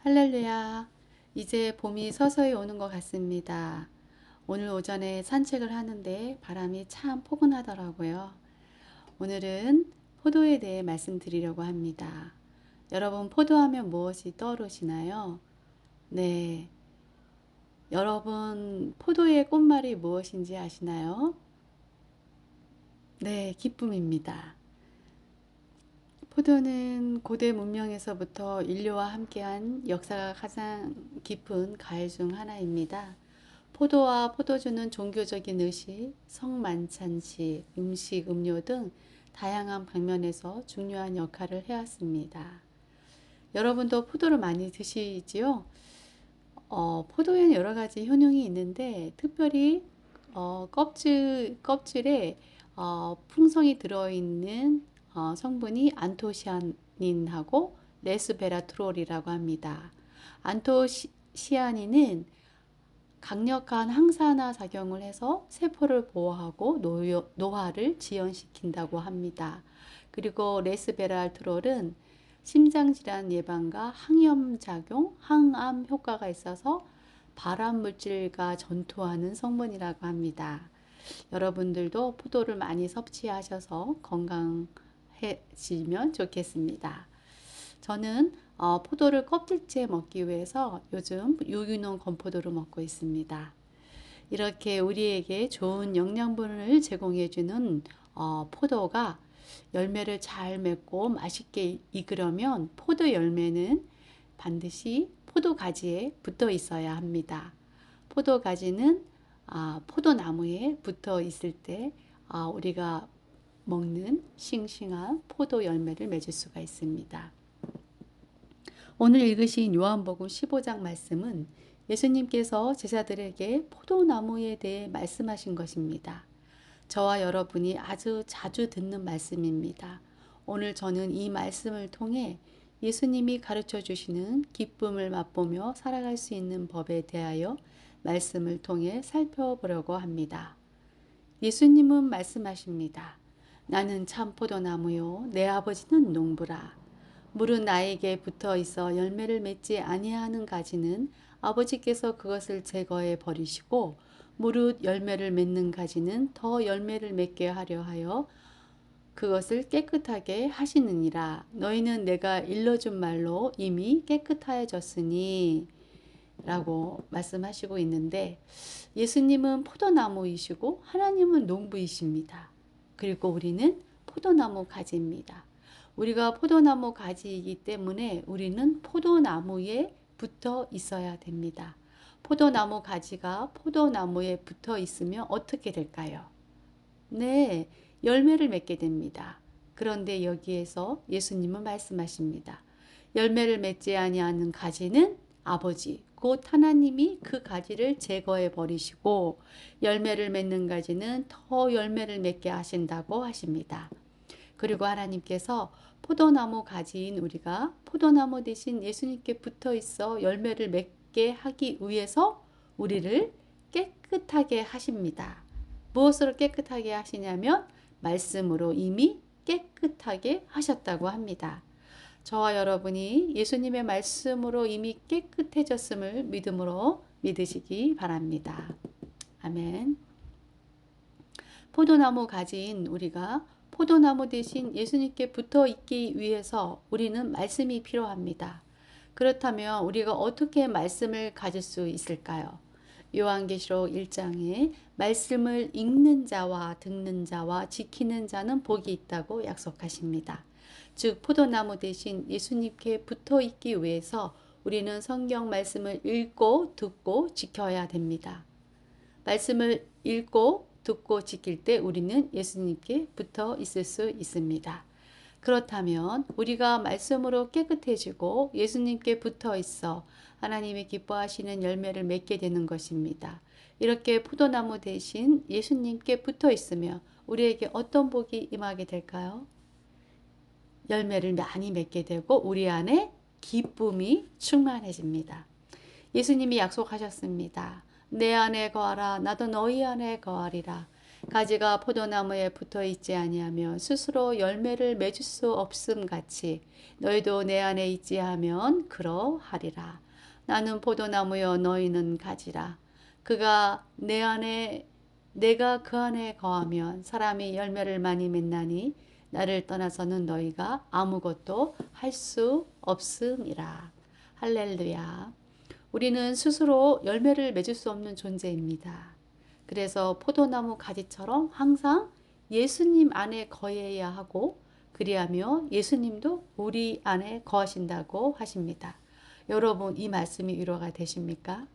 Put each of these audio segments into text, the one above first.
할렐루야. 이제 봄이 서서히 오는 것 같습니다. 오늘 오전에 산책을 하는데 바람이 참 포근하더라고요. 오늘은 포도에 대해 말씀드리려고 합니다. 여러분, 포도하면 무엇이 떠오르시나요? 네. 여러분, 포도의 꽃말이 무엇인지 아시나요? 네, 기쁨입니다. 포도는 고대 문명에서부터 인류와 함께한 역사가 가장 깊은 과일 중 하나입니다. 포도와 포도주는 종교적인 의식, 성만찬식, 음식, 음료 등 다양한 방면에서 중요한 역할을 해왔습니다. 여러분도 포도를 많이 드시지요? 포도에는 여러 가지 효능이 있는데 특별히 껍질에 풍성이 들어있는 성분이 안토시아닌하고 레스베라트롤이라고 합니다. 안토시아닌은 강력한 항산화 작용을 해서 세포를 보호하고 노화를 지연시킨다고 합니다. 그리고 레스베라트롤은 심장질환 예방과 항염 작용, 항암 효과가 있어서 발암 물질과 전투하는 성분이라고 합니다. 여러분들도 포도를 많이 섭취하셔서 건강해지면 좋겠습니다. 저는 포도를 껍질째 먹기 위해서 요즘 유기농 건포도를 먹고 있습니다. 이렇게 우리에게 좋은 영양분을 제공해주는 포도가 열매를 잘 맺고 맛있게 익으려면 포도 열매는 반드시 포도 가지에 붙어 있어야 합니다. 포도 가지는 포도나무에 붙어 있을 때 우리가 먹는 싱싱한 포도 열매를 맺을 수가 있습니다. 오늘 읽으신 요한복음 15장 말씀은 예수님께서 제자들에게 포도나무에 대해 말씀하신 것입니다. 저와 여러분이 아주 자주 듣는 말씀입니다. 오늘 저는 이 말씀을 통해 예수님이 가르쳐 주시는 기쁨을 맛보며 살아갈 수 있는 법에 대하여 말씀을 통해 살펴보려고 합니다. 예수님은 말씀하십니다. 나는 참 포도나무요 내 아버지는 농부라. 물은 나에게 붙어 있어 열매를 맺지 아니하는 가지는 아버지께서 그것을 제거해 버리시고 무릇 열매를 맺는 가지는 더 열매를 맺게 하려 하여 그것을 깨끗하게 하시느니라. 너희는 내가 일러준 말로 이미 깨끗하여졌으니 라고 말씀하시고 있는데 예수님은 포도나무이시고 하나님은 농부이십니다. 그리고 우리는 포도나무 가지입니다. 우리가 포도나무 가지이기 때문에 우리는 포도나무에 붙어 있어야 됩니다. 포도나무 가지가 포도나무에 붙어 있으면 어떻게 될까요? 네, 열매를 맺게 됩니다. 그런데 여기에서 예수님은 말씀하십니다. 열매를 맺지 아니하는 가지는 아버지, 곧 하나님이 그 가지를 제거해 버리시고 열매를 맺는 가지는 더 열매를 맺게 하신다고 하십니다. 그리고 하나님께서 포도나무 가지인 우리가 포도나무 대신 예수님께 붙어 있어 열매를 맺게 하기 위해서 우리를 깨끗하게 하십니다. 무엇으로 깨끗하게 하시냐면 말씀으로 이미 깨끗하게 하셨다고 합니다. 저와 여러분이 예수님의 말씀으로 이미 깨끗해졌음을 믿음으로 믿으시기 바랍니다. 아멘. 포도나무 가지인 우리가 포도나무 대신 예수님께 붙어 있기 위해서 우리는 말씀이 필요합니다. 그렇다면 우리가 어떻게 말씀을 가질 수 있을까요? 요한계시록 1장에 말씀을 읽는 자와 듣는 자와 지키는 자는 복이 있다고 약속하십니다. 즉 포도나무 대신 예수님께 붙어 있기 위해서 우리는 성경 말씀을 읽고 듣고 지켜야 됩니다. 말씀을 읽고 듣고 지킬 때 우리는 예수님께 붙어 있을 수 있습니다. 그렇다면 우리가 말씀으로 깨끗해지고 예수님께 붙어 있어 하나님이 기뻐하시는 열매를 맺게 되는 것입니다. 이렇게 포도나무 대신 예수님께 붙어 있으며 우리에게 어떤 복이 임하게 될까요? 열매를 많이 맺게 되고 우리 안에 기쁨이 충만해집니다. 예수님이 약속하셨습니다. 내 안에 거하라 나도 너희 안에 거하리라. 가지가 포도나무에 붙어 있지 아니하며 스스로 열매를 맺을 수 없음 같이 너희도 내 안에 있지 하면 그러하리라. 나는 포도나무여 너희는 가지라. 그가 내 안에 내가 그 안에 거하면 사람이 열매를 많이 맺나니 나를 떠나서는 너희가 아무것도 할 수 없음이라. 할렐루야. 우리는 스스로 열매를 맺을 수 없는 존재입니다. 그래서 포도나무 가지처럼 항상 예수님 안에 거해야 하고 그리하며 예수님도 우리 안에 거하신다고 하십니다. 여러분 이 말씀이 위로가 되십니까?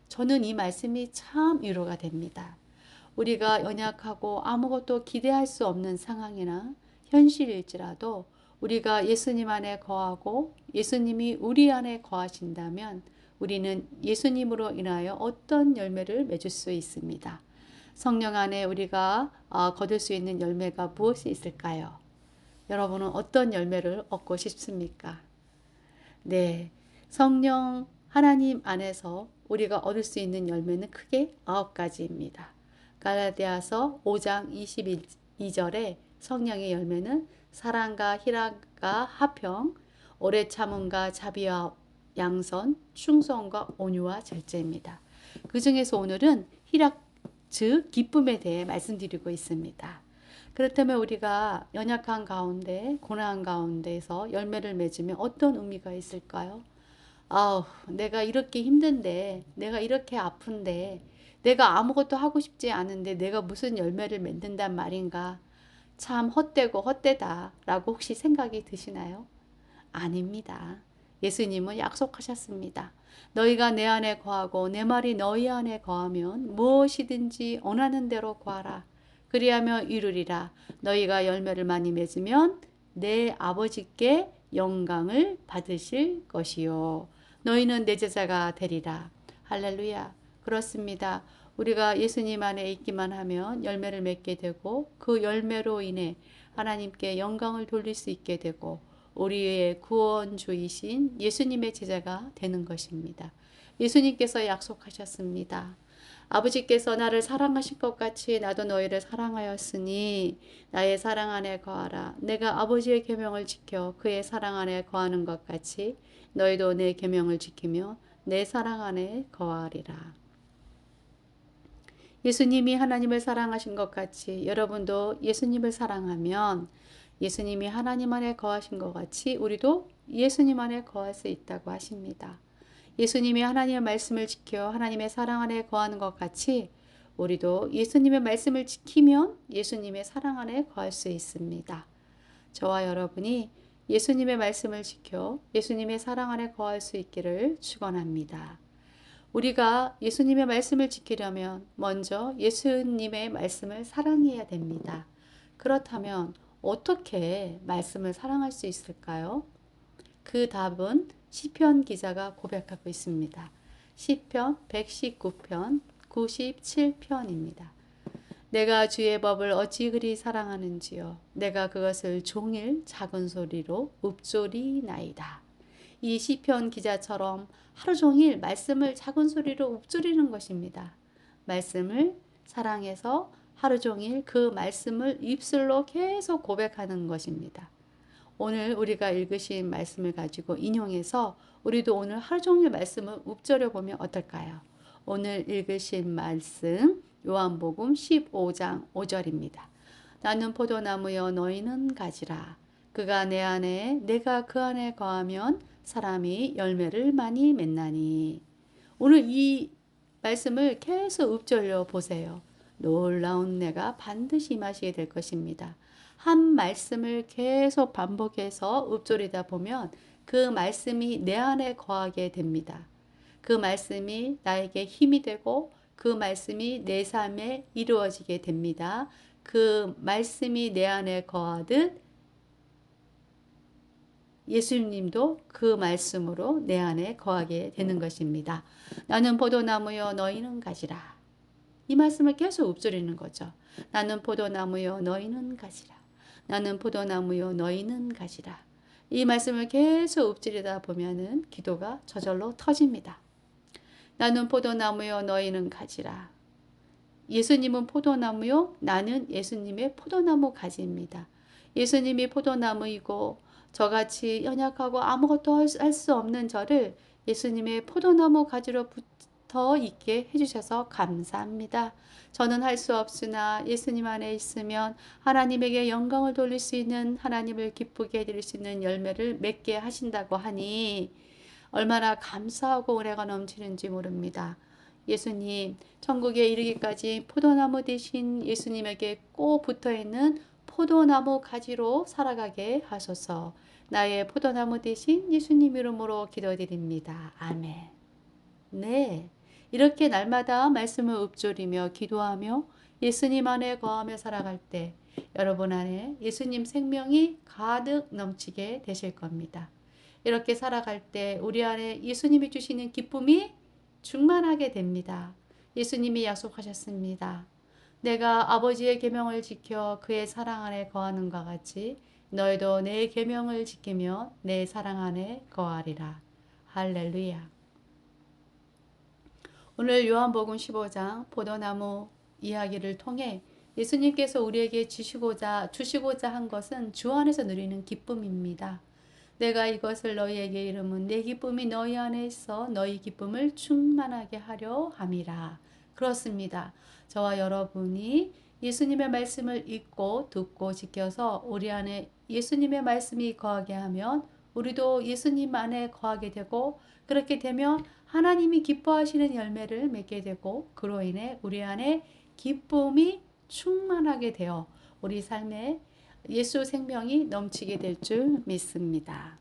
저는 이 말씀이 참 위로가 됩니다. 우리가 연약하고 아무것도 기대할 수 없는 상황이나 현실일지라도 우리가 예수님 안에 거하고 예수님이 우리 안에 거하신다면 우리는 예수님으로 인하여 어떤 열매를 맺을 수 있습니다. 성령 안에 우리가 거둘 수 있는 열매가 무엇이 있을까요? 여러분은 어떤 열매를 얻고 싶습니까? 네, 성령 하나님 안에서 우리가 얻을 수 있는 열매는 크게 9가지입니다. 갈라디아서 5장 22절에 성령의 열매는 사랑과 희락과 화평, 오래 참음과 자비와 양선, 충성과 온유와 절제입니다. 그 중에서 오늘은 희락, 즉 기쁨에 대해 말씀드리고 있습니다. 그렇다면 우리가 연약한 가운데, 고난 가운데서 열매를 맺으면 어떤 의미가 있을까요? 아우, 내가 이렇게 힘든데, 내가 이렇게 아픈데, 내가 아무것도 하고 싶지 않은데 내가 무슨 열매를 맺는단 말인가? 참 헛되고 헛되다 라고 혹시 생각이 드시나요? 아닙니다. 예수님은 약속하셨습니다. 너희가 내 안에 거하고 내 말이 너희 안에 거하면 무엇이든지 원하는 대로 구하라. 그리하며 이루리라. 너희가 열매를 많이 맺으면 내 아버지께 영광을 받으실 것이요. 너희는 내 제자가 되리라. 할렐루야. 그렇습니다. 우리가 예수님 안에 있기만 하면 열매를 맺게 되고 그 열매로 인해 하나님께 영광을 돌릴 수 있게 되고 우리의 구원주이신 예수님의 제자가 되는 것입니다. 예수님께서 약속하셨습니다. 아버지께서 나를 사랑하신 것 같이 나도 너희를 사랑하였으니 나의 사랑 안에 거하라. 내가 아버지의 계명을 지켜 그의 사랑 안에 거하는 것 같이 너희도 내 계명을 지키며 내 사랑 안에 거하리라. 예수님이 하나님을 사랑하신 것 같이 여러분도 예수님을 사랑하면 예수님이 하나님 안에 거하신 것 같이 우리도 예수님 안에 거할 수 있다고 하십니다. 예수님이 하나님의 말씀을 지켜 하나님의 사랑 안에 거하는 것 같이 우리도 예수님의 말씀을 지키면 예수님의 사랑 안에 거할 수 있습니다. 저와 여러분이 예수님의 말씀을 지켜 예수님의 사랑 안에 거할 수 있기를 축원합니다. 우리가 예수님의 말씀을 지키려면 먼저 예수님의 말씀을 사랑해야 됩니다. 그렇다면 어떻게 말씀을 사랑할 수 있을까요? 그 답은 시편 기자가 고백하고 있습니다. 시편 119편 97편입니다. 내가 주의 법을 어찌 그리 사랑하는지요. 내가 그것을 종일 작은 소리로 읊조리나이다. 이 시편 기자처럼 하루 종일 말씀을 작은 소리로 읊조리는 것입니다. 말씀을 사랑해서 하루 종일 그 말씀을 입술로 계속 고백하는 것입니다. 오늘 우리가 읽으신 말씀을 가지고 인용해서 우리도 오늘 하루 종일 말씀을 읊조려 보면 어떨까요? 오늘 읽으신 말씀 요한복음 15장 5절입니다. 나는 포도나무여 너희는 가지라. 그가 내 안에 내가 그 안에 거하면 사람이 열매를 많이 맺나니. 오늘 이 말씀을 계속 읊조려 보세요. 놀라운 내가 반드시 임하시게 될 것입니다. 한 말씀을 계속 반복해서 읊조리다 보면 그 말씀이 내 안에 거하게 됩니다. 그 말씀이 나에게 힘이 되고 그 말씀이 내 삶에 이루어지게 됩니다. 그 말씀이 내 안에 거하듯 예수님도 그 말씀으로 내 안에 거하게 되는 것입니다. 나는 포도나무여 너희는 가지라. 이 말씀을 계속 읊조리는 거죠. 나는 포도나무여 너희는 가지라. 나는 포도나무요 너희는 가지라. 이 말씀을 계속 읊조리다 보면은 기도가 저절로 터집니다. 나는 포도나무요 너희는 가지라. 예수님은 포도나무요, 나는 예수님의 포도나무 가지입니다. 예수님이 포도나무이고 저같이 연약하고 아무것도 할 수 없는 저를 예수님의 포도나무 가지로 붙어 있게 해주셔서 감사합니다. 저는 할 수 없으나 예수님 안에 있으면 하나님에게 영광을 돌릴 수 있는, 하나님을 기쁘게 해드릴 수 있는 열매를 맺게 하신다고 하니 얼마나 감사하고 은혜가 넘치는지 모릅니다. 예수님, 천국에 이르기까지 포도나무 대신 예수님에게 꼭 붙어있는 포도나무 가지로 살아가게 하소서. 나의 포도나무 대신 예수님 이름으로 기도드립니다. 아멘. 네, 이렇게 날마다 말씀을 읊조리며 기도하며 예수님 안에 거하며 살아갈 때 여러분 안에 예수님 생명이 가득 넘치게 되실 겁니다. 이렇게 살아갈 때 우리 안에 예수님이 주시는 기쁨이 충만하게 됩니다. 예수님이 약속하셨습니다. 내가 아버지의 계명을 지켜 그의 사랑 안에 거하는 것 같이 너희도 내 계명을 지키며 내 사랑 안에 거하리라. 할렐루야. 오늘 요한복음 15장 포도나무 이야기를 통해 예수님께서 우리에게 주시고자 한 것은 주 안에서 누리는 기쁨입니다. 내가 이것을 너희에게 이름은 내 기쁨이 너희 안에 있어 너희 기쁨을 충만하게 하려 함이라. 그렇습니다. 저와 여러분이 예수님의 말씀을 읽고 듣고 지켜서 우리 안에 예수님의 말씀이 거하게 하면 우리도 예수님 안에 거하게 되고, 그렇게 되면 하나님이 기뻐하시는 열매를 맺게 되고 그로 인해 우리 안에 기쁨이 충만하게 되어 우리 삶에 예수 생명이 넘치게 될 줄 믿습니다.